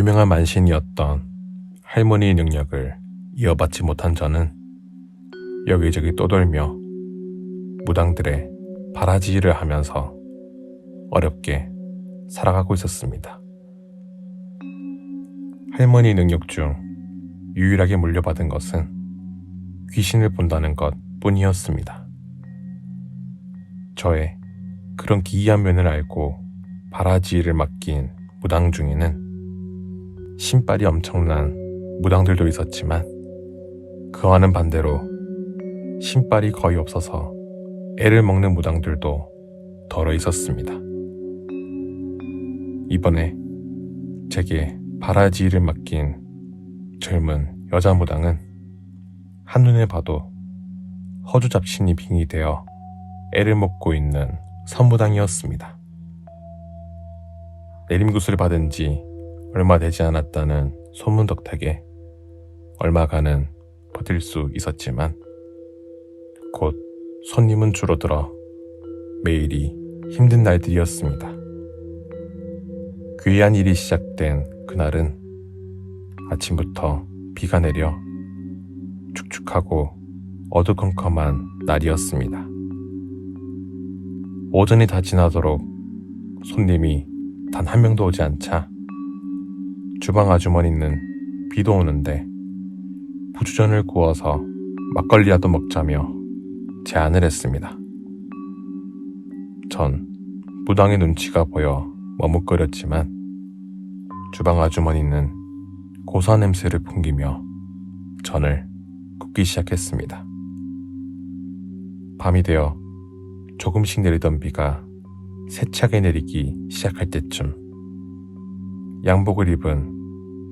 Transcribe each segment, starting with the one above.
유명한 만신이었던 할머니의 능력을 이어받지 못한 저는 여기저기 떠돌며 무당들의 바라지를 하면서 어렵게 살아가고 있었습니다. 할머니 능력 중 유일하게 물려받은 것은 귀신을 본다는 것 뿐이었습니다. 저의 그런 기이한 면을 알고 바라지를 맡긴 무당 중에는 신발이 엄청난 무당들도 있었지만 그와는 반대로 신발이 거의 없어서 애를 먹는 무당들도 덜어 있었습니다. 이번에 제게 바라지를 맡긴 젊은 여자 무당은 한눈에 봐도 허주잡신이 빙의되어 애를 먹고 있는 선무당이었습니다. 내림굿을 받은 지 얼마 되지 않았다는 소문 덕택에 얼마간은 버틸 수 있었지만 곧 손님은 줄어들어 매일이 힘든 날들이었습니다. 귀한 일이 시작된 그날은 아침부터 비가 내려 축축하고 어두컴컴한 날이었습니다. 오전이 다 지나도록 손님이 단 한 명도 오지 않자 주방 아주머니는 비도 오는데 부추전을 구워서 막걸리라도 먹자며 제안을 했습니다. 전 무당의 눈치가 보여 머뭇거렸지만 주방 아주머니는 고소한 냄새를 풍기며 전을 굽기 시작했습니다. 밤이 되어 조금씩 내리던 비가 세차게 내리기 시작할 때쯤 양복을 입은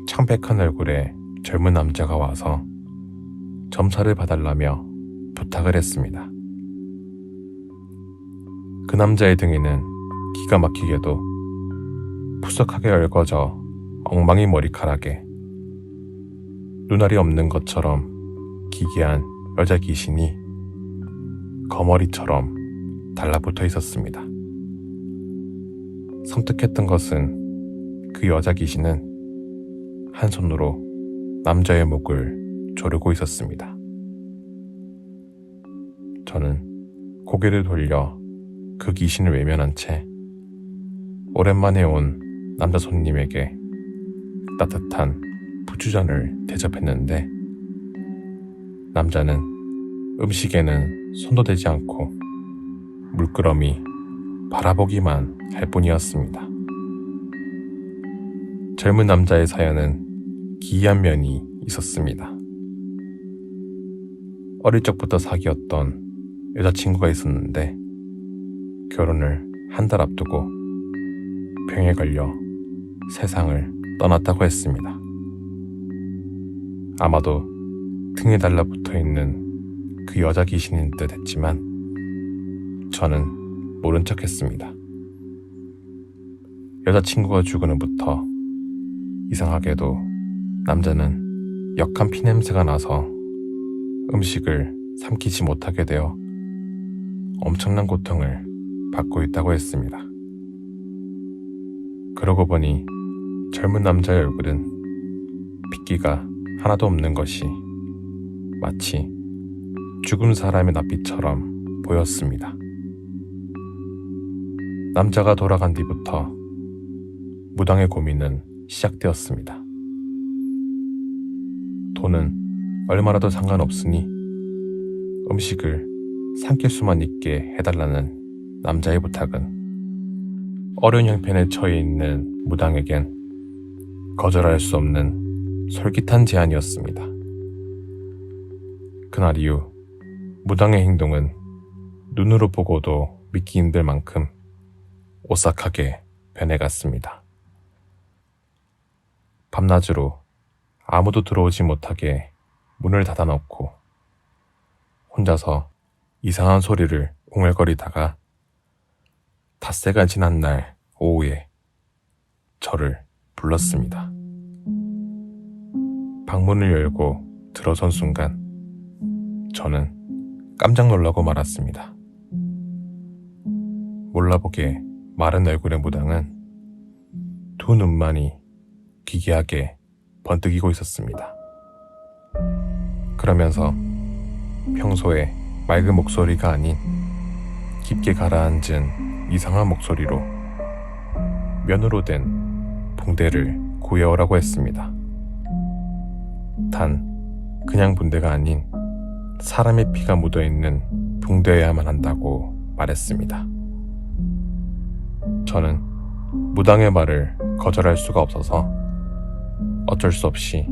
창백한 얼굴의 젊은 남자가 와서 점사를 봐달라며 부탁을 했습니다. 그 남자의 등에는 기가 막히게도 푸석하게 얽어져 엉망이 머리카락에 눈알이 없는 것처럼 기괴한 여자 귀신이 거머리처럼 달라붙어 있었습니다. 섬뜩했던 것은 그 여자 귀신은 한 손으로 남자의 목을 조르고 있었습니다. 저는 고개를 돌려 그 귀신을 외면한 채 오랜만에 온 남자 손님에게 따뜻한 부추전을 대접했는데 남자는 음식에는 손도 대지 않고 물끄러미 바라보기만 할 뿐이었습니다. 젊은 남자의 사연은 기이한 면이 있었습니다. 어릴 적부터 사귀었던 여자친구가 있었는데 결혼을 한 달 앞두고 병에 걸려 세상을 떠났다고 했습니다. 아마도 등에 달라붙어 있는 그 여자 귀신인 듯 했지만 저는 모른 척 했습니다. 여자친구가 죽은 후부터 이상하게도 남자는 역한 피냄새가 나서 음식을 삼키지 못하게 되어 엄청난 고통을 받고 있다고 했습니다. 그러고 보니 젊은 남자의 얼굴은 핏기가 하나도 없는 것이 마치 죽은 사람의 낯빛처럼 보였습니다. 남자가 돌아간 뒤부터 무당의 고민은 시작되었습니다. 돈은 얼마라도 상관없으니 음식을 삼킬 수만 있게 해달라는 남자의 부탁은 어려운 형편에 처해 있는 무당에겐 거절할 수 없는 솔깃한 제안이었습니다. 그날 이후 무당의 행동은 눈으로 보고도 믿기 힘들 만큼 오싹하게 변해갔습니다. 밤낮으로 아무도 들어오지 못하게 문을 닫아놓고 혼자서 이상한 소리를 웅얼거리다가 닷새가 지난 날 오후에 저를 불렀습니다. 방문을 열고 들어선 순간 저는 깜짝 놀라고 말았습니다. 몰라보게 마른 얼굴의 무당은 두 눈만이 기괴하게 번뜩이고 있었습니다. 그러면서 평소에 맑은 목소리가 아닌 깊게 가라앉은 이상한 목소리로 면으로 된 붕대를 구해오라고 했습니다. 단 그냥 붕대가 아닌 사람의 피가 묻어있는 붕대여야만 한다고 말했습니다. 저는 무당의 말을 거절할 수가 없어서 어쩔 수 없이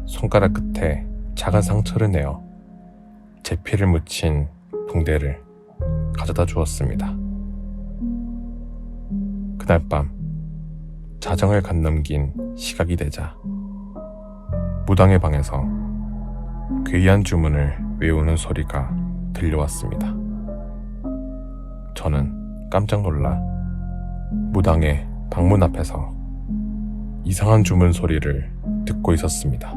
손가락 끝에 작은 상처를 내어 제 피를 묻힌 붕대를 가져다 주었습니다. 그날 밤 자정을 간 넘긴 시각이 되자 무당의 방에서 괴이한 주문을 외우는 소리가 들려왔습니다. 저는 깜짝 놀라 무당의 방문 앞에서 이상한 주문 소리를 듣고 있었습니다.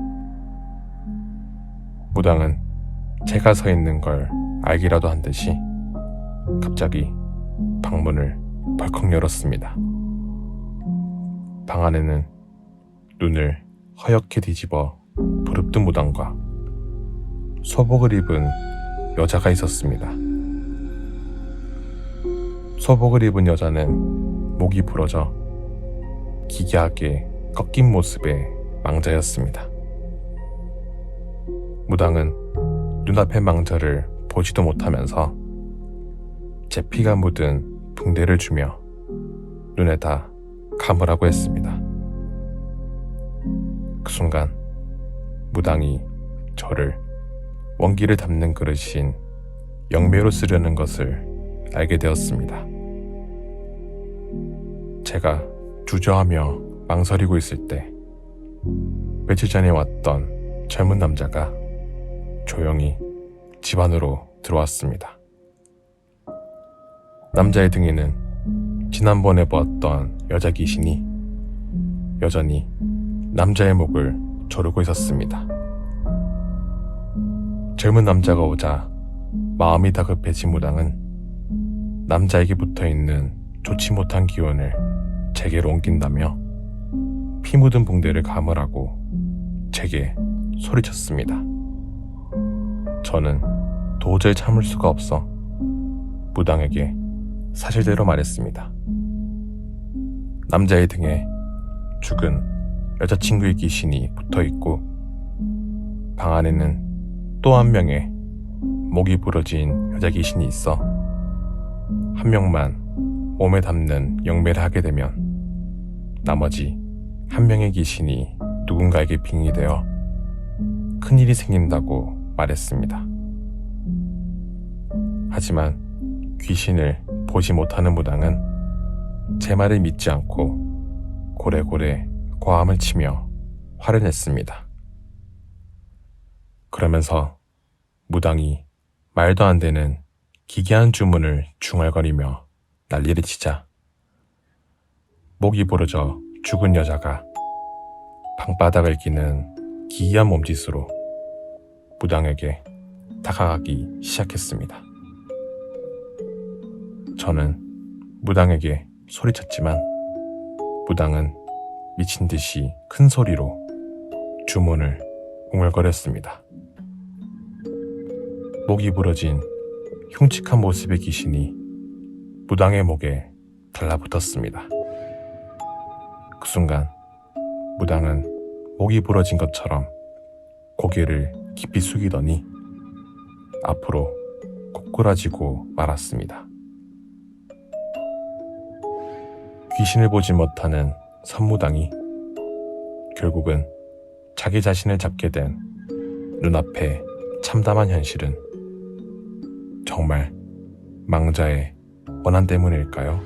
무당은 제가 서 있는 걸 알기라도 한 듯이 갑자기 방문을 벌컥 열었습니다. 방 안에는 눈을 허옇게 뒤집어 부릅뜬 무당과 소복을 입은 여자가 있었습니다. 소복을 입은 여자는 목이 부러져 기괴하게 꺾인 모습의 망자였습니다. 무당은 눈앞의 망자를 보지도 못하면서 제 피가 묻은 붕대를 주며 눈에다 감으라고 했습니다. 그 순간 무당이 저를 원기를 담는 그릇인 영매로 쓰려는 것을 알게 되었습니다. 제가 주저하며 망설이고 있을 때 며칠 전에 왔던 젊은 남자가 조용히 집 안으로 들어왔습니다. 남자의 등에는 지난번에 보았던 여자 귀신이 여전히 남자의 목을 조르고 있었습니다. 젊은 남자가 오자 마음이 다급해진 무당은 남자에게 붙어있는 좋지 못한 기운을 제게로 옮긴다며 피 묻은 붕대를 감으라고 제게 소리쳤습니다. 저는 도저히 참을 수가 없어 무당에게 사실대로 말했습니다. 남자의 등에 죽은 여자친구의 귀신이 붙어있고 방 안에는 또 한 명의 목이 부러진 여자 귀신이 있어 한 명만 몸에 담는 영매를 하게 되면 나머지 한 명의 귀신이 누군가에게 빙의되어 큰일이 생긴다고 말했습니다. 하지만 귀신을 보지 못하는 무당은 제 말을 믿지 않고 고래고래 고함을 치며 화를 냈습니다. 그러면서 무당이 말도 안 되는 기괴한 주문을 중얼거리며 난리를 치자 목이 부러져 죽은 여자가 방바닥을 기는 기이한 몸짓으로 무당에게 다가가기 시작했습니다. 저는 무당에게 소리쳤지만 무당은 미친 듯이 큰 소리로 주문을 웅얼거렸습니다. 목이 부러진 흉측한 모습의 귀신이 무당의 목에 달라붙었습니다. 그 순간 무당은 목이 부러진 것처럼 고개를 깊이 숙이더니 앞으로 고꾸라지고 말았습니다. 귀신을 보지 못하는 선무당이 결국은 자기 자신을 잡게 된 눈앞의 참담한 현실은 정말 망자의 원한 때문일까요?